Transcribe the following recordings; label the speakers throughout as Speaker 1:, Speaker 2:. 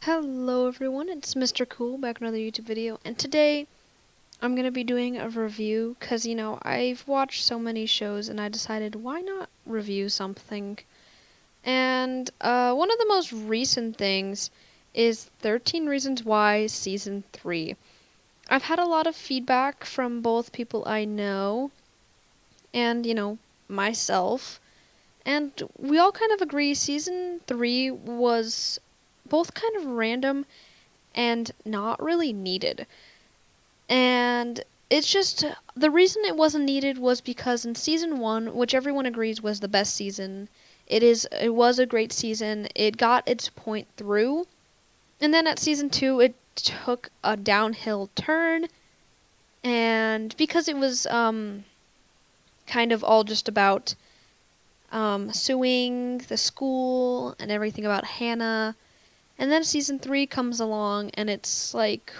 Speaker 1: Hello everyone, it's Mr.Kool back with another YouTube video, and today I'm going to be doing a review because, I've watched so many shows and I decided why not review something. And one of the most recent things is 13 Reasons Why Season 3. I've had a lot of feedback from both people I know and, myself, and we all kind of agree Season 3 was both kind of random and not really needed. And it's just the reason it wasn't needed was because in season 1, which everyone agrees was the best season, it was a great season. It got its point through. And then at season 2 it took a downhill turn, and because it was kind of all just about suing the school and everything about Hannah. And then season 3 comes along and it's like,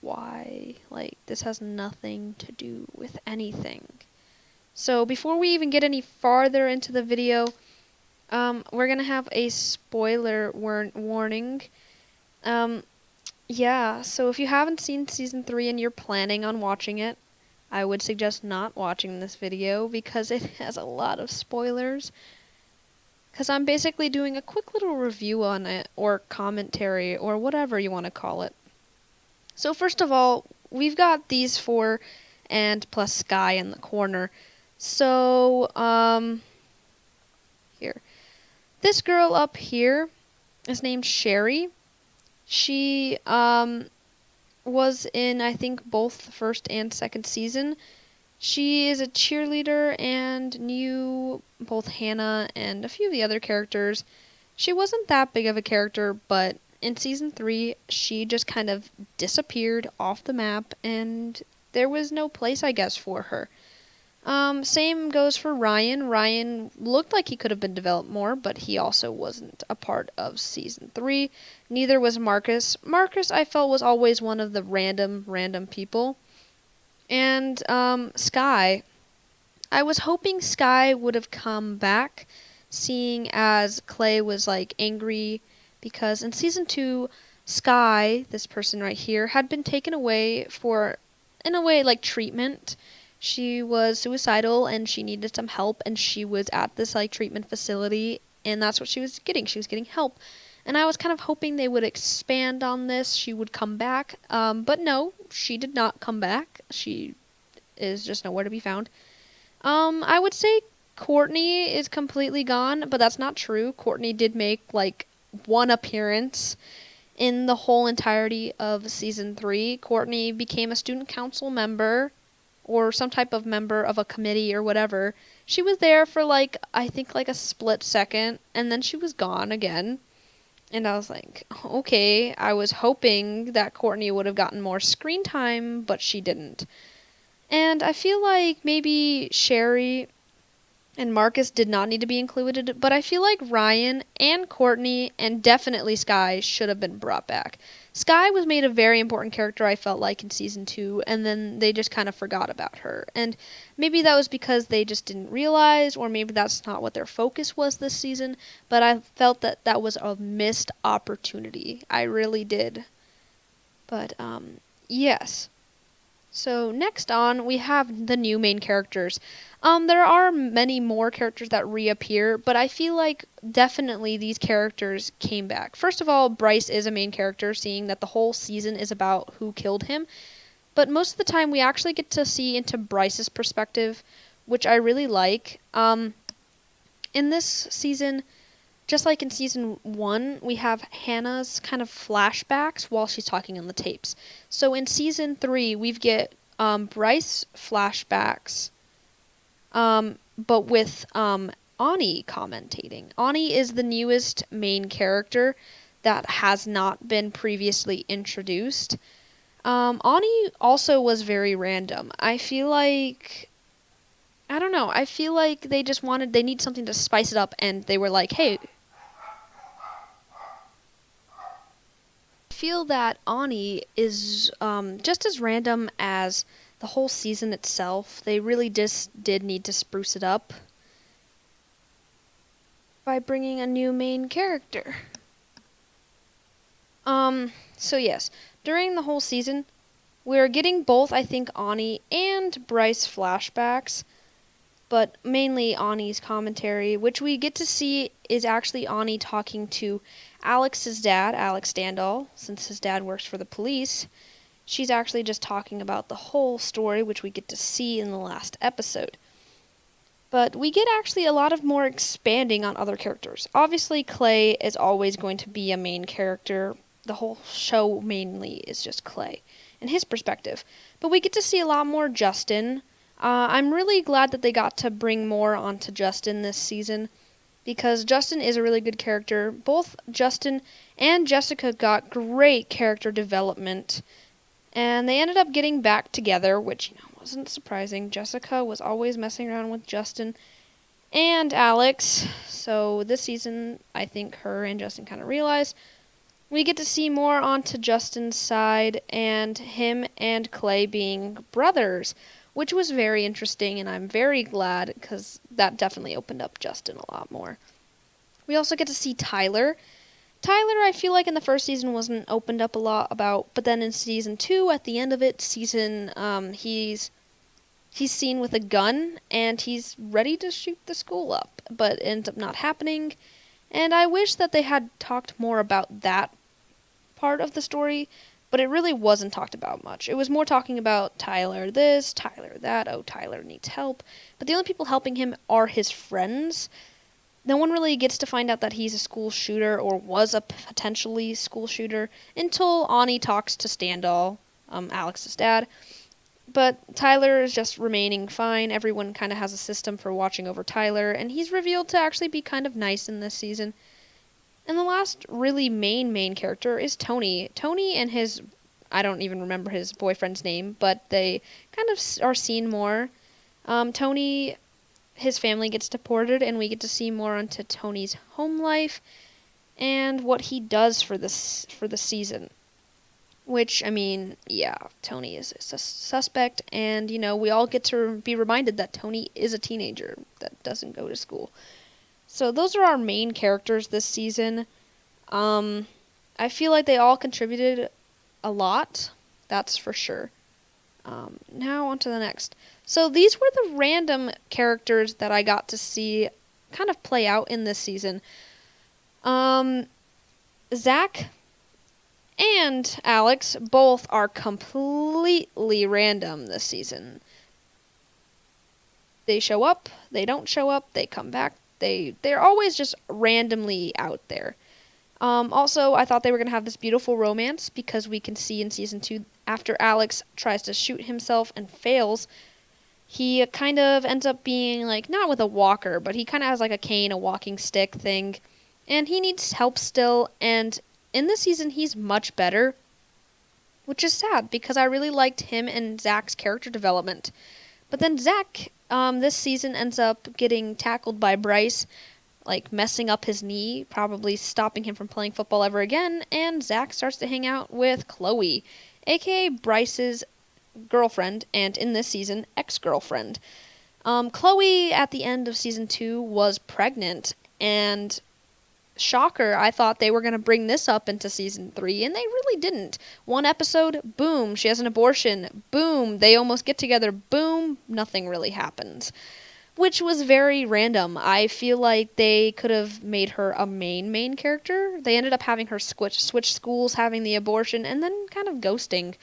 Speaker 1: why? Like, this has nothing to do with anything. So before we even get any farther into the video, we're gonna have a spoiler warning. Yeah, so if you haven't seen season 3 and you're planning on watching it, I would suggest not watching this video because it has a lot of spoilers. Because I'm basically doing a quick little review on it, or commentary, or whatever you want to call it. So first of all, we've got these four, and plus Sky in the corner. So, here. This girl up here is named Sherry. She, was in, I think, both the first and second season. She is a cheerleader and knew both Hannah and a few of the other characters. She wasn't that big of a character, but in season 3, she just kind of disappeared off the map, and there was no place, I guess, for her. Same goes for Ryan. Ryan looked like he could have been developed more, but he also wasn't a part of season 3. Neither was Marcus. Marcus, I felt, was always one of the random people. And, Sky. I was hoping Sky would have come back, seeing as Clay was, like, angry, because in season 2, Sky, this person right here, had been taken away for, in a way, like, treatment. She was suicidal, and she needed some help, and she was at this, like, treatment facility, and that's what she was getting. She was getting help. And I was kind of hoping they would expand on this. She would come back. But no, she did not come back. She is just nowhere to be found. I would say Courtney is completely gone, but that's not true. Courtney did make, like, one appearance in the whole entirety of season 3. Courtney became a student council member, or some type of member of a committee or whatever. She was there for, like, I think, like, a split second, and then she was gone again. And I was like, okay, I was hoping that Courtney would have gotten more screen time, but she didn't. And I feel like maybe Sherry and Marcus did not need to be included, but I feel like Ryan and Courtney and definitely Sky should have been brought back. Sky was made a very important character, I felt like, in season 2, and then they just kind of forgot about her. And maybe that was because they just didn't realize, or maybe that's not what their focus was this season, but I felt that that was a missed opportunity. I really did. But, yes. So next on, we have the new main characters. There are many more characters that reappear, but I feel like definitely these characters came back. First of all, Bryce is a main character, seeing that the whole season is about who killed him. But most of the time, we actually get to see into Bryce's perspective, which I really like. In this season, just like in season 1, we have Hannah's kind of flashbacks while she's talking on the tapes. So in season 3, we get Bryce flashbacks, but with Ani commentating. Ani is the newest main character that has not been previously introduced. Ani also was very random. I feel like, I don't know, I feel like they just they need something to spice it up, and they were like, hey, feel that Ani is just as random as the whole season itself. They really just did need to spruce it up by bringing a new main character. So yes, during the whole season, we're getting both, I think, Ani and Bryce flashbacks, but mainly Ani's commentary, which we get to see is actually Ani talking to Alex's dad, Alex Standall, since his dad works for the police. She's actually just talking about the whole story, which we get to see in the last episode. But we get actually a lot of more expanding on other characters. Obviously, Clay is always going to be a main character. The whole show mainly is just Clay and his perspective. But we get to see a lot more Justin. I'm really glad that they got to bring more onto Justin this season because Justin is a really good character. Both Justin and Jessica got great character development, and they ended up getting back together, which wasn't surprising. Jessica was always messing around with Justin and Alex, so this season I think her and Justin kind of realized. We get to see more onto Justin's side and him and Clay being brothers, which was very interesting, and I'm very glad because that definitely opened up Justin a lot more. We also get to see Tyler. Tyler, I feel like in the first season wasn't opened up a lot about, but then in season 2, at the end of it, he's seen with a gun and he's ready to shoot the school up, but it ends up not happening. And I wish that they had talked more about that part of the story, but it really wasn't talked about much. It was more talking about Tyler this, Tyler that, oh, Tyler needs help. But the only people helping him are his friends. No one really gets to find out that he's a school shooter or was a potentially school shooter until Ani talks to Standall, Alex's dad. But Tyler is just remaining fine. Everyone kind of has a system for watching over Tyler, and he's revealed to actually be kind of nice in this season. And the last really main character is Tony. Tony and his, I don't even remember his boyfriend's name, but they kind of are seen more. Tony, his family gets deported, and we get to see more onto Tony's home life and what he does for the season. Which, I mean, yeah, Tony is a suspect, and, we all get to be reminded that Tony is a teenager that doesn't go to school. So those are our main characters this season. I feel like they all contributed a lot, that's for sure. Now on to the next. So these were the random characters that I got to see kind of play out in this season. Zach and Alex both are completely random this season. They show up, they don't show up, they come back. They're always just randomly out there. Also, I thought they were going to have this beautiful romance because we can see in season 2, after Alex tries to shoot himself and fails, he kind of ends up being, like, not with a walker, but he kind of has, like, a cane, a walking stick thing. And he needs help still, and in this season, he's much better, which is sad because I really liked him and Zach's character development. But then Zach, this season ends up getting tackled by Bryce, like messing up his knee, probably stopping him from playing football ever again, and Zach starts to hang out with Chloe, aka Bryce's girlfriend, and in this season, ex-girlfriend. Chloe, at the end of season 2, was pregnant, and shocker, I thought they were going to bring this up into season 3, and they really didn't. One episode, boom, she has an abortion. Boom, they almost get together. Boom, nothing really happens. Which was very random. I feel like they could have made her a main character. They ended up having her switch schools, having the abortion, and then kind of ghosting.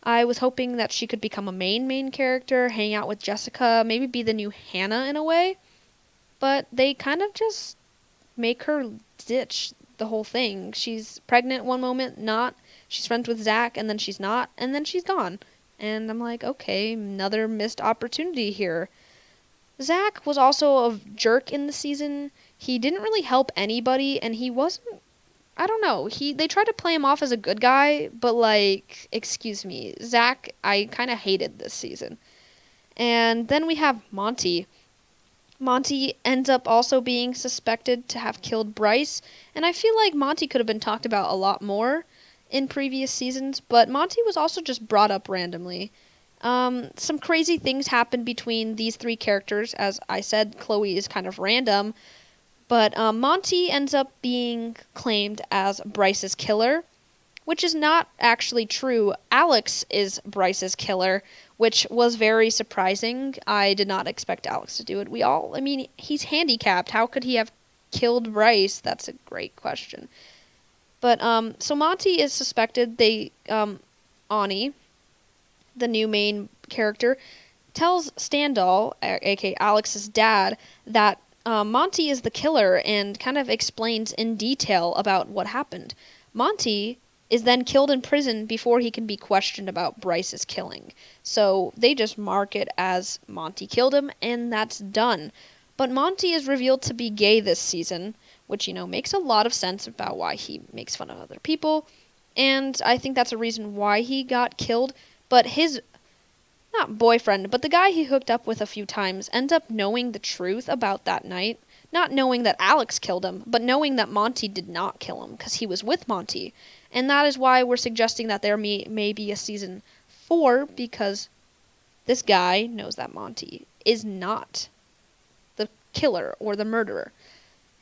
Speaker 1: I was hoping that she could become a main character, hang out with Jessica, maybe be the new Hannah in a way. But they kind of just make her ditch the whole thing. She's pregnant one moment, not. She's friends with Zach, and then she's not, and then she's gone. And I'm like, okay, another missed opportunity here. Zach was also a jerk in the season. He didn't really help anybody, and he wasn't, I don't know, they tried to play him off as a good guy, but like, excuse me, Zach, I kind of hated this season. And then we have Monty. Monty ends up also being suspected to have killed Bryce, and I feel like Monty could have been talked about a lot more in previous seasons, but Monty was also just brought up randomly. Some crazy things happen between these three characters. As I said, Chloe is kind of random, but Monty ends up being claimed as Bryce's killer. which is not actually true. Alex is Bryce's killer, which was very surprising. I did not expect Alex to do it. I mean, he's handicapped. How could he have killed Bryce? That's a great question. But, so Monty is suspected. Ani, the new main character, tells Standall, aka Alex's dad, that Monty is the killer and kind of explains in detail about what happened. Monty is then killed in prison before he can be questioned about Bryce's killing. So they just mark it as Monty killed him, and that's done. But Monty is revealed to be gay this season, which, makes a lot of sense about why he makes fun of other people. And I think that's a reason why he got killed. But his, not boyfriend, but the guy he hooked up with a few times ends up knowing the truth about that night. Not knowing that Alex killed him, but knowing that Monty did not kill him, because he was with Monty. And that is why we're suggesting that there may be a season 4, because this guy knows that Monty is not the killer or the murderer.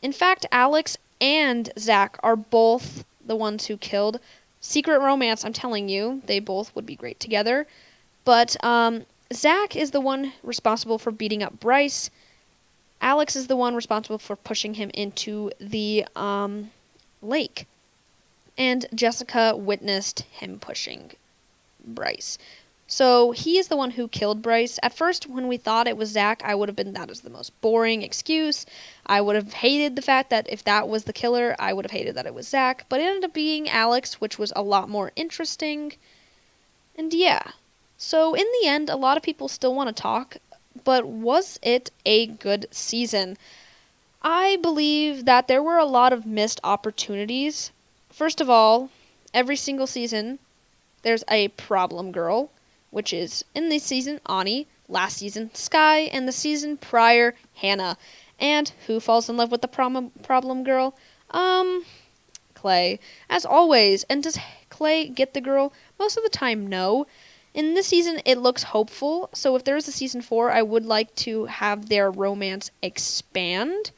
Speaker 1: In fact, Alex and Zach are both the ones who killed. Secret romance, I'm telling you, they both would be great together. But Zach is the one responsible for beating up Bryce. Alex is the one responsible for pushing him into the lake. And Jessica witnessed him pushing Bryce. So he is the one who killed Bryce. At first, when we thought it was Zach, I would have been, that is the most boring excuse. I would have hated the fact that if that was the killer, I would have hated that it was Zach. But it ended up being Alex, which was a lot more interesting. And yeah. So in the end, a lot of people still want to talk. But was it a good season? I believe that there were a lot of missed opportunities. First of all, every single season, there's a problem girl, which is in this season, Ani, last season, Sky, and the season prior, Hannah. And who falls in love with the problem girl? Clay, as always. And does Clay get the girl? Most of the time, no. In this season, it looks hopeful, so if there is a season 4, I would like to have their romance expand.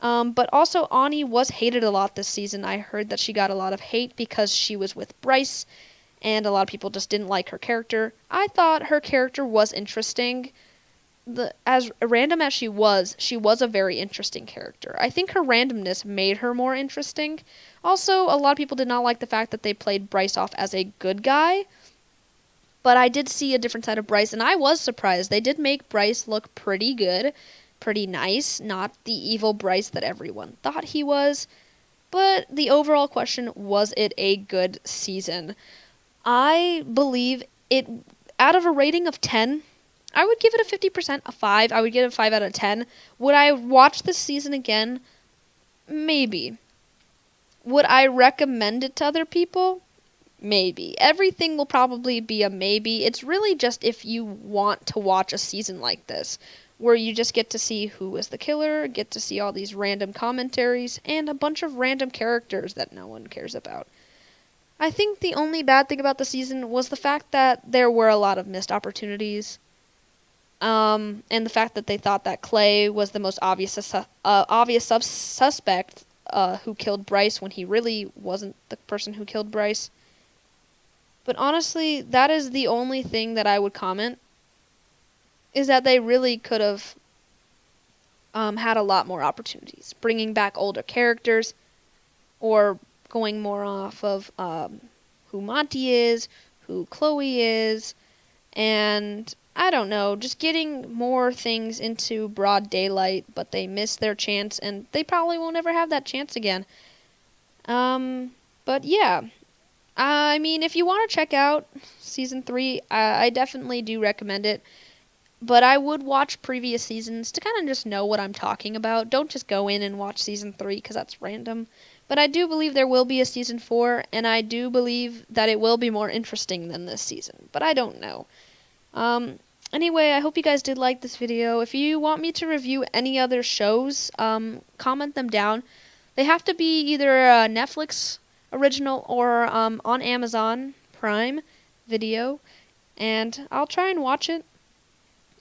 Speaker 1: But also, Ani was hated a lot this season. I heard that she got a lot of hate because she was with Bryce, and a lot of people just didn't like her character. I thought her character was interesting. As random as she was a very interesting character. I think her randomness made her more interesting. Also, a lot of people did not like the fact that they played Bryce off as a good guy. But I did see a different side of Bryce, and I was surprised. They did make Bryce look pretty good, pretty nice, not the evil Bryce that everyone thought he was. But the overall question, was it a good season? I believe it, out of a rating of 10, I would give it a 50%, a 5. I would give it a 5 out of 10. Would I watch this season again? Maybe. Would I recommend it to other people? Maybe. Everything will probably be a maybe. It's really just if you want to watch a season like this, where you just get to see who is the killer, get to see all these random commentaries, and a bunch of random characters that no one cares about. I think the only bad thing about the season was the fact that there were a lot of missed opportunities. And the fact that they thought that Clay was the most obvious suspect who killed Bryce when he really wasn't the person who killed Bryce. But honestly, that is the only thing that I would comment, is that they really could have had a lot more opportunities. Bringing back older characters, or going more off of who Monty is, who Chloe is, and I don't know, just getting more things into broad daylight, but they missed their chance, and they probably won't ever have that chance again. But yeah. I mean, if you want to check out Season 3, I definitely do recommend it. But I would watch previous seasons to kind of just know what I'm talking about. Don't just go in and watch Season 3, because that's random. But I do believe there will be a Season 4, and I do believe that it will be more interesting than this season. But I don't know. Anyway, I hope you guys did like this video. If you want me to review any other shows, comment them down. They have to be either Netflix original or on Amazon Prime Video, and I'll try and watch it,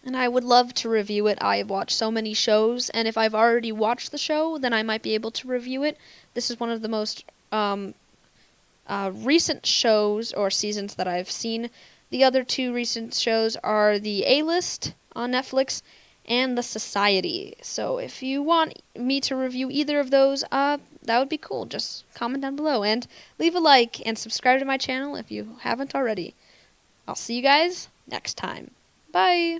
Speaker 1: and I would love to review it. I have watched so many shows, and if I've already watched the show, then I might be able to review it. This is one of the most recent shows or seasons that I've seen. The other two recent shows are The A-List on Netflix and The Society. So if you want me to review either of those, that would be cool. Just comment down below and leave a like and subscribe to my channel if you haven't already. I'll see you guys next time. Bye!